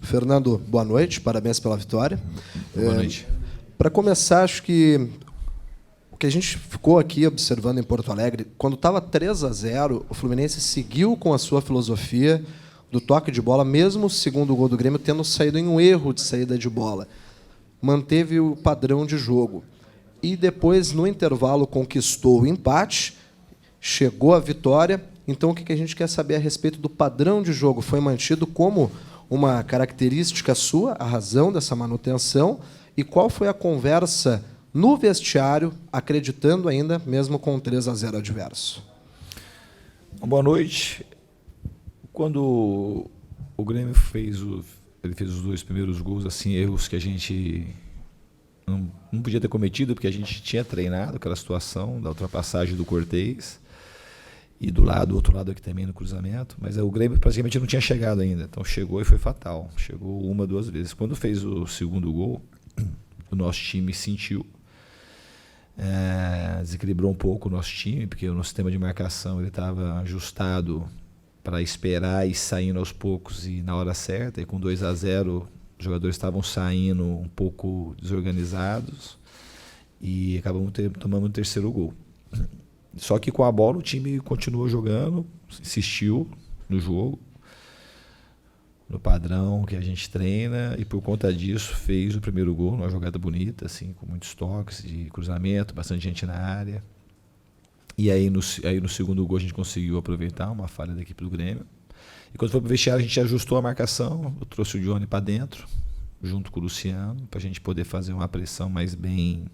Fernando, boa noite, parabéns pela vitória. Boa noite. Para começar, acho que o que a gente ficou aqui observando em Porto Alegre, quando estava 3-0, o Fluminense seguiu com a sua filosofia do toque de bola, mesmo o segundo gol do Grêmio tendo saído em um erro de saída de bola. Manteve o padrão de jogo. E depois, no intervalo, conquistou o empate, chegou à vitória. Então, o que a gente quer saber a respeito do padrão de jogo? Foi mantido como uma característica sua, a razão dessa manutenção? E qual foi a conversa no vestiário, acreditando ainda, mesmo com 3-0 adverso? Boa noite. Quando o Grêmio fez os 2 primeiros gols, assim, erros que a gente não podia ter cometido, porque a gente tinha treinado aquela situação da ultrapassagem do Cortez e do outro lado aqui também no cruzamento, mas o Grêmio praticamente não tinha chegado ainda, então chegou e foi fatal. Chegou 1, 2 vezes. Quando fez o segundo gol, o nosso time sentiu, desequilibrou um pouco o nosso time, porque o nosso sistema de marcação ele estava ajustado para esperar e saindo aos poucos e na hora certa, e com 2-0 os jogadores estavam saindo um pouco desorganizados e acabamos tomando o terceiro gol. Só que com a bola o time continuou jogando, insistiu no jogo, no padrão que a gente treina, e por conta disso fez o primeiro gol, numa jogada bonita, assim, com muitos toques de cruzamento, bastante gente na área. E aí no segundo gol a gente conseguiu aproveitar uma falha da equipe do Grêmio. E quando foi para o vestiário a gente ajustou a marcação, eu trouxe o Johnny para dentro, junto com o Luciano, para a gente poder fazer uma pressão mais bem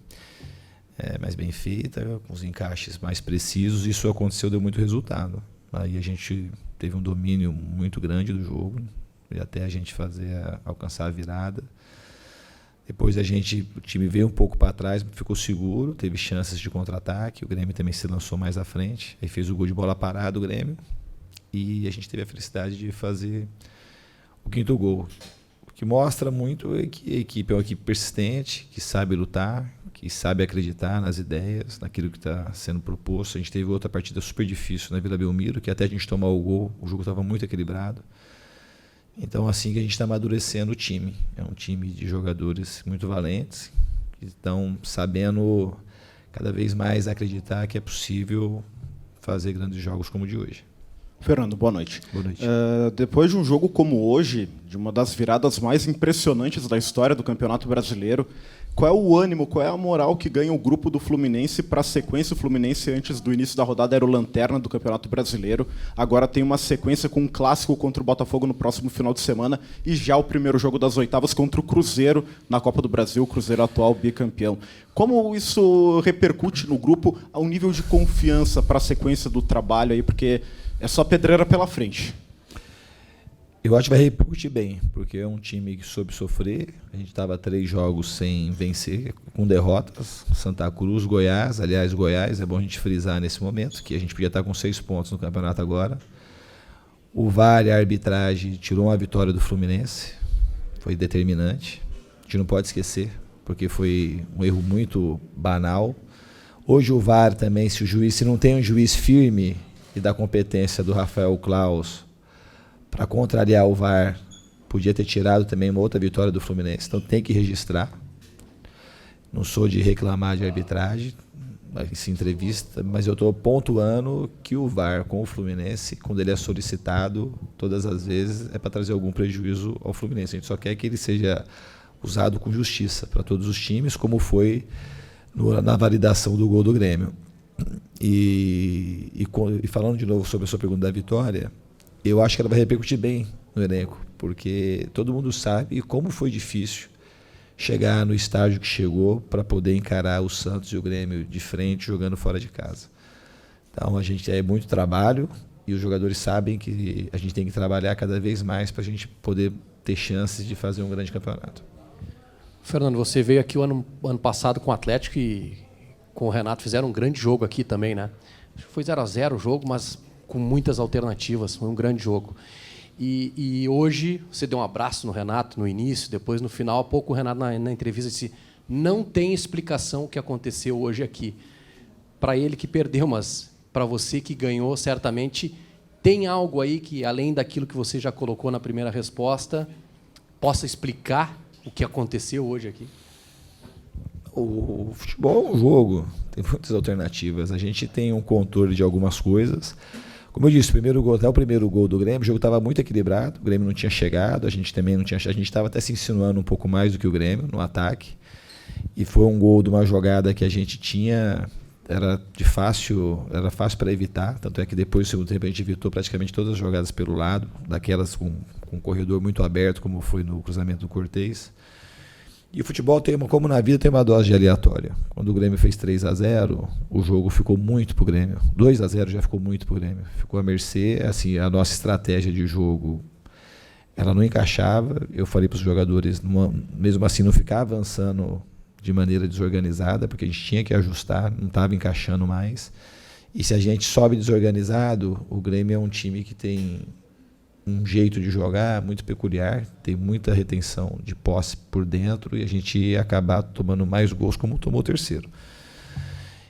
feita, com os encaixes mais precisos. Isso aconteceu, deu muito resultado. Aí a gente teve um domínio muito grande do jogo, e até a gente alcançar a virada. Depois o time veio um pouco para trás, ficou seguro, teve chances de contra-ataque, o Grêmio também se lançou mais à frente, aí fez o gol de bola parada o Grêmio, e a gente teve a felicidade de fazer o 5º gol, o que mostra muito que a equipe é uma equipe persistente, que sabe lutar, que sabe acreditar nas ideias, naquilo que está sendo proposto. A gente teve outra partida super difícil na Vila Belmiro, que até a gente tomar o gol, o jogo estava muito equilibrado. Então, assim que a gente está amadurecendo o time. É um time de jogadores muito valentes, que estão sabendo cada vez mais acreditar que é possível fazer grandes jogos como o de hoje. Fernando, boa noite. Boa noite. Depois de um jogo como hoje, de uma das viradas mais impressionantes da história do Campeonato Brasileiro, qual é o ânimo, qual é a moral que ganha o grupo do Fluminense para a sequência? O Fluminense, antes do início da rodada, era o lanterna do Campeonato Brasileiro. Agora tem uma sequência com um clássico contra o Botafogo no próximo final de semana e já o primeiro jogo das oitavas contra o Cruzeiro na Copa do Brasil, o Cruzeiro atual bicampeão. Como isso repercute no grupo ao nível de confiança para a sequência do trabalho aí, porque é só pedreira pela frente? Eu acho que vai repercutir bem, porque é um time que soube sofrer. A gente estava 3 jogos sem vencer, com derrotas. Santa Cruz, Goiás. Aliás, Goiás, é bom a gente frisar nesse momento, que a gente podia estar com 6 pontos no campeonato agora. O VAR e a arbitragem tirou uma vitória do Fluminense. Foi determinante. A gente não pode esquecer, porque foi um erro muito banal. Hoje o VAR também, se não tem um juiz firme e da competência do Rafael Claus para contrariar o VAR, podia ter tirado também uma outra vitória do Fluminense. Então tem que registrar. Não sou de reclamar de arbitragem, essa entrevista, mas eu estou pontuando que o VAR com o Fluminense, quando ele é solicitado, todas as vezes é para trazer algum prejuízo ao Fluminense. A gente só quer que ele seja usado com justiça para todos os times, como foi na validação do gol do Grêmio. E falando de novo sobre a sua pergunta da vitória, eu acho que ela vai repercutir bem no elenco, porque todo mundo sabe como foi difícil chegar no estágio que chegou para poder encarar o Santos e o Grêmio de frente, jogando fora de casa. Então a gente é muito trabalho e os jogadores sabem que a gente tem que trabalhar cada vez mais para a gente poder ter chances de fazer um grande campeonato. Fernando, você veio aqui o ano passado com o Atlético e com o Renato fizeram um grande jogo aqui também, né? Foi 0-0 o jogo, mas com muitas alternativas, foi um grande jogo. E hoje você deu um abraço no Renato no início, depois no final, há pouco o Renato na entrevista disse: não tem explicação o que aconteceu hoje aqui. Para ele que perdeu, mas para você que ganhou, certamente tem algo aí que, além daquilo que você já colocou na primeira resposta, possa explicar o que aconteceu hoje aqui? O futebol é um jogo, tem muitas alternativas. A gente tem um controle de algumas coisas. Como eu disse, até o primeiro gol do Grêmio, o jogo estava muito equilibrado, o Grêmio não tinha chegado, a gente também não tinha, a gente estava até se insinuando um pouco mais do que o Grêmio no ataque. E foi um gol de uma jogada que a gente tinha, era fácil para evitar, tanto é que depois do segundo tempo a gente evitou praticamente todas as jogadas pelo lado, daquelas com um corredor muito aberto, como foi no cruzamento do Cortez. E o futebol como na vida, tem uma dose de aleatória. Quando o Grêmio fez 3-0, o jogo ficou muito pro Grêmio. 2-0 já ficou muito pro Grêmio. Ficou à mercê, assim, a nossa estratégia de jogo, ela não encaixava. Eu falei para os jogadores, mesmo assim, não ficar avançando de maneira desorganizada, porque a gente tinha que ajustar, não estava encaixando mais. E se a gente sobe desorganizado, o Grêmio é um time que tem um jeito de jogar muito peculiar, tem muita retenção de posse por dentro e a gente ia acabar tomando mais gols como tomou o terceiro.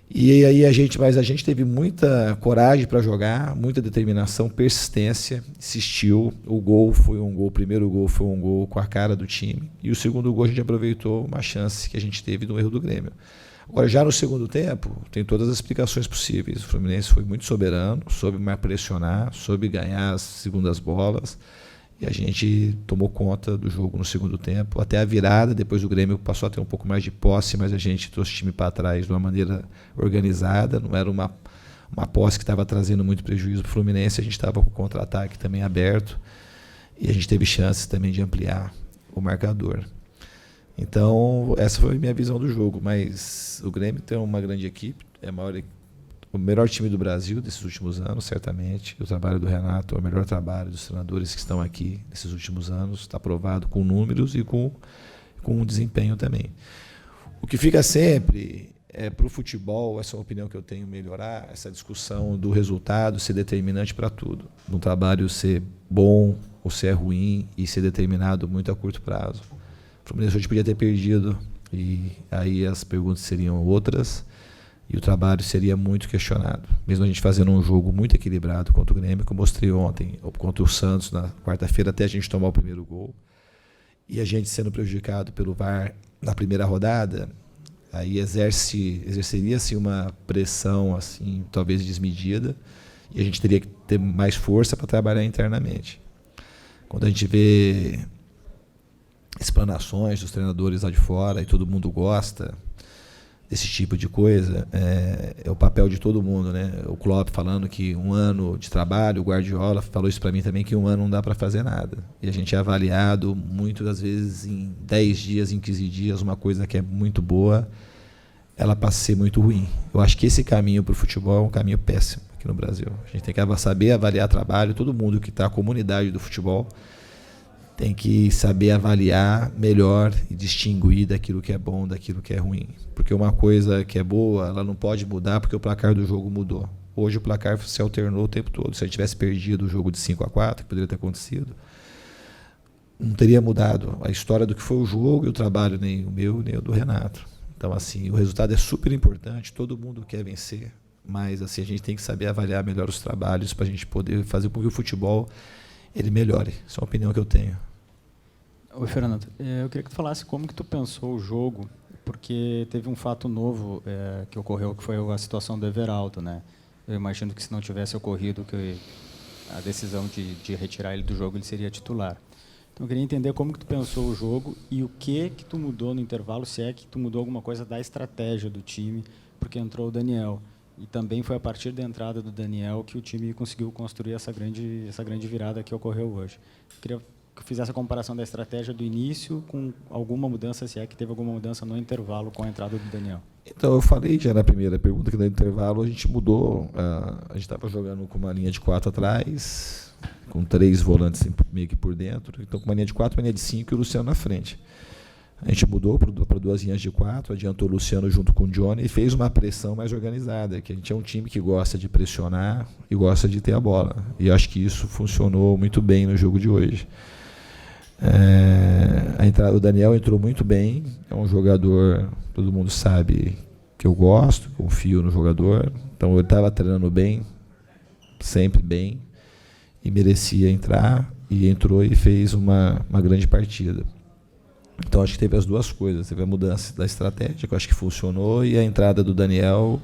E aí a gente teve muita coragem para jogar, muita determinação, persistência, insistiu. O primeiro gol foi um gol com a cara do time e o segundo gol a gente aproveitou uma chance que a gente teve no erro do Grêmio. Agora, já no segundo tempo, tem todas as explicações possíveis. O Fluminense foi muito soberano, soube mais pressionar, soube ganhar as segundas bolas. E a gente tomou conta do jogo no segundo tempo. Até a virada, depois o Grêmio passou a ter um pouco mais de posse, mas a gente trouxe o time para trás de uma maneira organizada. Não era uma posse que estava trazendo muito prejuízo para o Fluminense. A gente estava com o contra-ataque também aberto. E a gente teve chances também de ampliar o marcador. Então, essa foi a minha visão do jogo, mas o Grêmio tem uma grande equipe, é o melhor time do Brasil desses últimos anos, certamente. O trabalho do Renato é o melhor trabalho dos treinadores que estão aqui nesses últimos anos, está provado com números e com desempenho também. O que fica sempre para o futebol, essa é uma opinião que eu tenho, melhorar, essa discussão do resultado ser determinante para tudo. No trabalho ser bom ou ser ruim e ser determinado muito a curto prazo. O Fluminense hoje podia ter perdido e aí as perguntas seriam outras e o trabalho seria muito questionado. Mesmo a gente fazendo um jogo muito equilibrado contra o Grêmio, que eu mostrei ontem, contra o Santos na quarta-feira, até a gente tomar o primeiro gol, e a gente sendo prejudicado pelo VAR na primeira rodada, aí exerceria-se uma pressão assim, talvez desmedida, e a gente teria que ter mais força para trabalhar internamente. Quando a gente vê explanações dos treinadores lá de fora e todo mundo gosta desse tipo de coisa, é o papel de todo mundo, né? O Klopp falando que 1 ano de trabalho, o Guardiola falou isso para mim também, que 1 ano não dá para fazer nada. E a gente é avaliado muitas das vezes em 10 dias, em 15 dias, uma coisa que é muito boa, ela passa a ser muito ruim. Eu acho que esse caminho para o futebol é um caminho péssimo aqui no Brasil. A gente tem que saber avaliar trabalho, todo mundo que está, a comunidade do futebol, tem que saber avaliar melhor e distinguir daquilo que é bom daquilo que é ruim. Porque uma coisa que é boa, ela não pode mudar porque o placar do jogo mudou. Hoje o placar se alternou o tempo todo. Se a gente tivesse perdido o jogo de 5-4, que poderia ter acontecido, não teria mudado a história do que foi o jogo e o trabalho, nem o meu, nem o do Renato. Então, assim, o resultado é super importante, todo mundo quer vencer, mas assim, a gente tem que saber avaliar melhor os trabalhos para a gente poder fazer com que o futebol ele melhore. Essa é uma opinião que eu tenho. Oi, Fernando. Eu queria que tu falasse como que tu pensou o jogo, porque teve um fato novo que ocorreu, que foi a situação do Everaldo, né? Eu imagino que se não tivesse ocorrido que a decisão de retirar ele do jogo, ele seria titular. Então, eu queria entender como que tu pensou o jogo e o que tu mudou no intervalo, se é que tu mudou alguma coisa da estratégia do time, porque entrou o Daniel. E também foi a partir da entrada do Daniel que o time conseguiu construir essa grande virada que ocorreu hoje. Eu queria que fizesse a comparação da estratégia do início com alguma mudança, se é que teve alguma mudança no intervalo com a entrada do Daniel. Então, eu falei já na primeira pergunta que no intervalo a gente mudou, a gente estava jogando com uma linha de 4 atrás, com 3 volantes meio que por dentro, então com uma linha de 4, uma linha de 5 e o Luciano na frente. A gente mudou para 2 linhas de 4, adiantou o Luciano junto com o Johnny e fez uma pressão mais organizada, que a gente é um time que gosta de pressionar e gosta de ter a bola. E acho que isso funcionou muito bem no jogo de hoje. O Daniel entrou muito bem, é um jogador, todo mundo sabe que eu gosto, confio no jogador, então ele estava treinando bem, sempre bem, e merecia entrar. e entrou e fez uma grande partida. Então acho que teve as duas coisas, teve a mudança da estratégia, que eu acho que funcionou, e a entrada do Daniel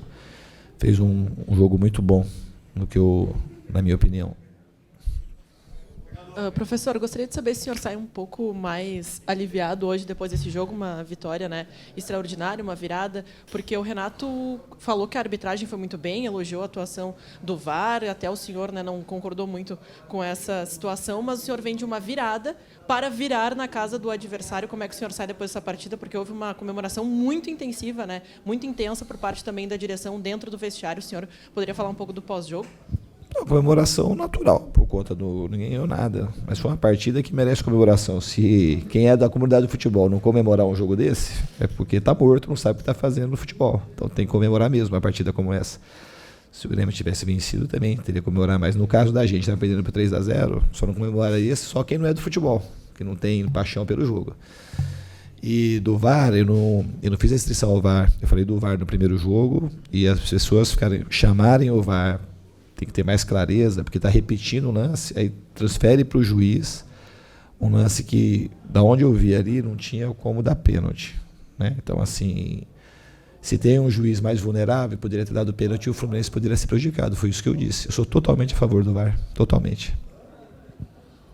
fez um jogo muito bom, na minha opinião. Professor, gostaria de saber se o senhor sai um pouco mais aliviado hoje depois desse jogo, uma vitória, né, extraordinária, uma virada, porque o Renato falou que a arbitragem foi muito bem, elogiou a atuação do VAR, até o senhor, né, não concordou muito com essa situação, mas o senhor vem de uma virada para virar na casa do adversário. Como é que o senhor sai depois dessa partida? Porque houve uma comemoração muito intensiva, né, muito intensa por parte também da direção dentro do vestiário. O senhor poderia falar um pouco do pós-jogo? Uma comemoração natural, por conta do ninguém ganhou nada, mas foi uma partida que merece comemoração. Se quem é da comunidade do futebol não comemorar um jogo desse, é porque está morto, não sabe o que está fazendo no futebol. Então tem que comemorar mesmo uma partida como essa. Se o Grêmio tivesse vencido também teria que comemorar, mas no caso da gente, estava perdendo por 3-0, só não comemoraria só quem não é do futebol, que não tem paixão pelo jogo. E do VAR, eu não fiz a restrição ao VAR, eu falei do VAR no primeiro jogo, e as pessoas chamarem o VAR, tem que ter mais clareza, porque está repetindo o lance, aí transfere para o juiz um lance que, da onde eu vi ali, não tinha como dar pênalti, né? Então, assim, se tem um juiz mais vulnerável, poderia ter dado pênalti e o Fluminense poderia ser prejudicado. Foi isso que eu disse. Eu sou totalmente a favor do VAR, totalmente.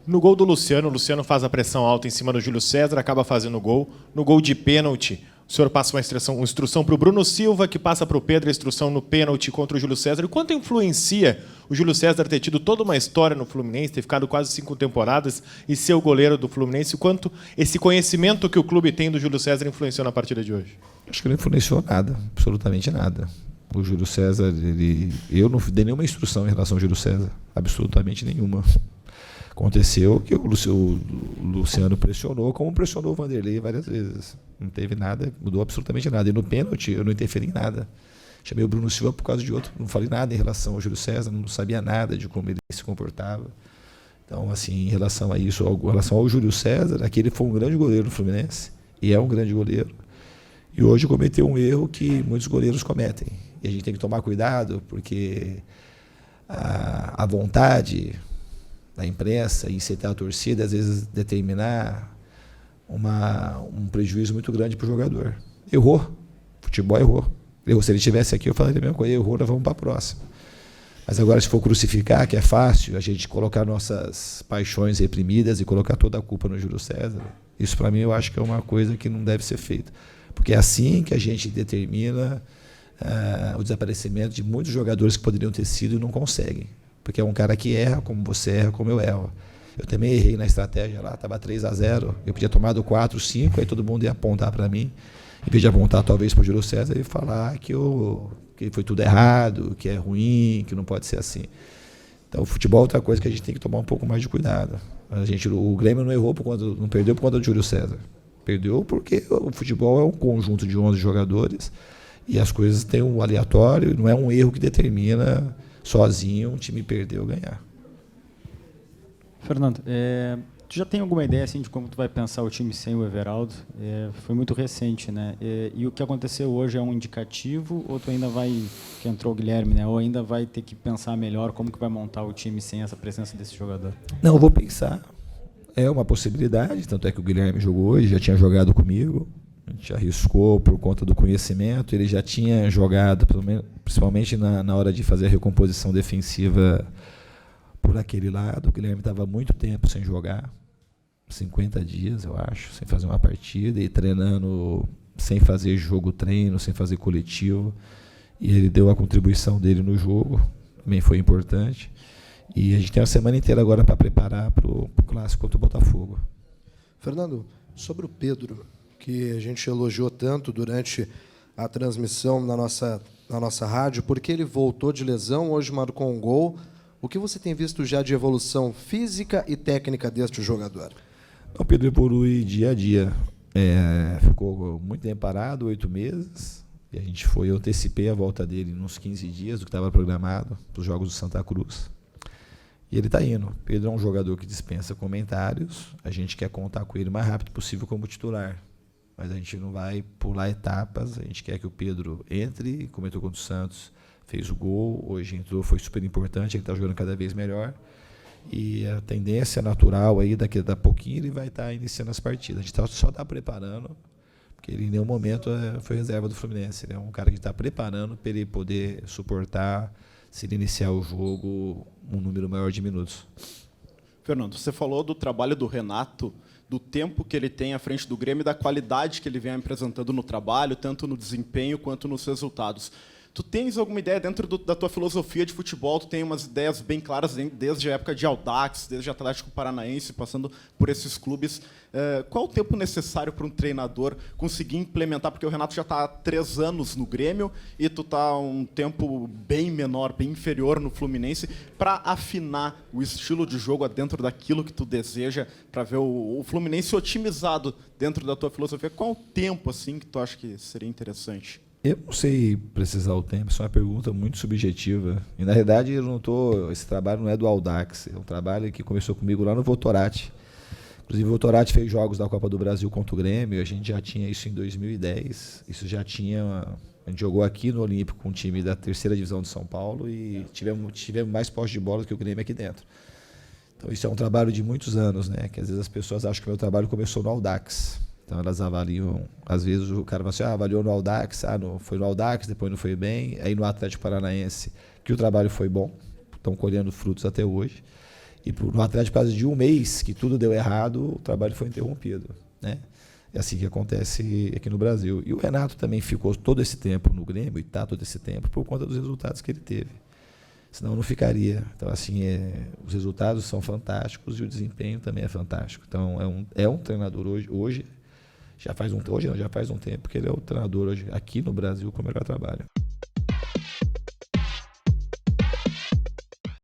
No gol do Luciano, o Luciano faz a pressão alta em cima do Júlio César, acaba fazendo o gol. No gol de pênalti, o senhor passa uma instrução para o Bruno Silva, que passa para o Pedro a instrução no pênalti contra o Júlio César. E quanto influencia o Júlio César ter tido toda uma história no Fluminense, ter ficado quase 5 temporadas e ser o goleiro do Fluminense? Quanto esse conhecimento que o clube tem do Júlio César influenciou na partida de hoje? Acho que não influenciou nada, absolutamente nada. O Júlio César, eu não dei nenhuma instrução em relação ao Júlio César, absolutamente nenhuma. Aconteceu que o Luciano pressionou, como pressionou o Vanderlei várias vezes. Não teve nada, mudou absolutamente nada. E no pênalti, eu não interferi em nada. Chamei o Bruno Silva por causa de outro, não falei nada em relação ao Júlio César, não sabia nada de como ele se comportava. Então, assim, em relação a isso, em relação ao Júlio César, aquele foi um grande goleiro do Fluminense, e é um grande goleiro. E hoje cometeu um erro que muitos goleiros cometem. E a gente tem que tomar cuidado, porque a vontade da imprensa e incitar a torcida, às vezes determinar um prejuízo muito grande para o jogador. Errou. Futebol errou. Se ele estivesse aqui, eu falaria a mesma coisa. Errou, nós vamos para a próxima. Mas agora, se for crucificar, que é fácil, a gente colocar nossas paixões reprimidas e colocar toda a culpa no Júlio César, isso para mim eu acho que é uma coisa que não deve ser feita. Porque é assim que a gente determina o desaparecimento de muitos jogadores que poderiam ter sido e não conseguem. Porque é um cara que erra como você erra, como eu erro. Eu também errei na estratégia lá, estava 3-0, eu podia tomado 4, 5, aí todo mundo ia apontar para mim, em vez de apontar talvez para o Júlio César e falar que foi tudo errado, que é ruim, que não pode ser assim. Então o futebol é outra coisa que a gente tem que tomar um pouco mais de cuidado. O Grêmio não errou não perdeu por conta do Júlio César. Perdeu porque o futebol é um conjunto de 11 jogadores e as coisas têm um aleatório, não é um erro que determina sozinho um time perder ou ganhar. Fernando, tu já tem alguma ideia assim, de como tu vai pensar o time sem o Everaldo? Foi muito recente, né? E o que aconteceu hoje é um indicativo ou tu ainda que entrou o Guilherme, né? Ou ainda vai ter que pensar melhor como que vai montar o time sem essa presença desse jogador? Não, eu vou pensar. É uma possibilidade, tanto é que o Guilherme jogou hoje, já tinha jogado comigo, a gente arriscou por conta do conhecimento, ele já tinha jogado, principalmente na hora de fazer a recomposição defensiva por aquele lado. O Guilherme estava muito tempo sem jogar, 50 dias, eu acho, sem fazer uma partida, e treinando sem fazer jogo-treino, sem fazer coletivo, e ele deu a contribuição dele no jogo, também foi importante. E a gente tem uma semana inteira agora para preparar para o clássico contra o Botafogo. Fernando, sobre o Pedro, que a gente elogiou tanto durante a transmissão na nossa rádio, porque ele voltou de lesão, hoje marcou um gol. O que você tem visto já de evolução física e técnica deste jogador? O Pedro evolui dia a dia. Ficou muito tempo parado, 8 meses. E eu antecipei a volta dele nos 15 dias do que estava programado para os Jogos do Santa Cruz. E ele está indo. Pedro é um jogador que dispensa comentários. A gente quer contar com ele o mais rápido possível como titular. Mas a gente não vai pular etapas. A gente quer que o Pedro entre, como entrou contra o Santos, fez o gol. Hoje entrou, foi super importante. Ele está jogando cada vez melhor. E a tendência natural aí, daqui a pouquinho, ele vai estar iniciando as partidas. A gente só está preparando, porque ele em nenhum momento foi reserva do Fluminense. Ele é um cara que está preparando para ele poder suportar, se ele iniciar o jogo, um número maior de minutos. Fernando, você falou do trabalho do Renato, do tempo que ele tem à frente do Grêmio e da qualidade que ele vem apresentando no trabalho, tanto no desempenho quanto nos resultados. Tu tens alguma ideia dentro da tua filosofia de futebol? Tu tem umas ideias bem claras desde a época de Audax, desde Atlético Paranaense, passando por esses clubes. Qual o tempo necessário para um treinador conseguir implementar? Porque o Renato já está há 3 anos no Grêmio e tu está um tempo bem menor, bem inferior no Fluminense, para afinar o estilo de jogo dentro daquilo que tu deseja, para ver o Fluminense otimizado dentro da tua filosofia. Qual o tempo assim que tu acha que seria interessante? Eu não sei precisar o tempo, isso é uma pergunta muito subjetiva. E, na realidade, esse trabalho não é do Audax, é um trabalho que começou comigo lá no Votorati. Inclusive, o Votorati fez jogos da Copa do Brasil contra o Grêmio, a gente já tinha isso em 2010. A gente jogou aqui no Olímpico com um time da 3ª divisão de São Paulo e tivemos mais posse de bola do que o Grêmio aqui dentro. Então, isso é um trabalho de muitos anos, né? Que às vezes as pessoas acham que o meu trabalho começou no Audax. Então elas avaliam, às vezes o cara fala assim, avaliou no Audax, foi no Audax, depois não foi bem, aí no Atlético Paranaense, que o trabalho foi bom, estão colhendo frutos até hoje, e no Atlético, por causa de um mês que tudo deu errado, o trabalho foi interrompido, né? É assim que acontece aqui no Brasil. E o Renato também ficou todo esse tempo no Grêmio, e está todo esse tempo, por conta dos resultados que ele teve. Senão não ficaria. Então, assim, os resultados são fantásticos e o desempenho também é fantástico. Então, é um treinador hoje já faz um tempo que ele é o treinador hoje aqui no Brasil com o melhor trabalho.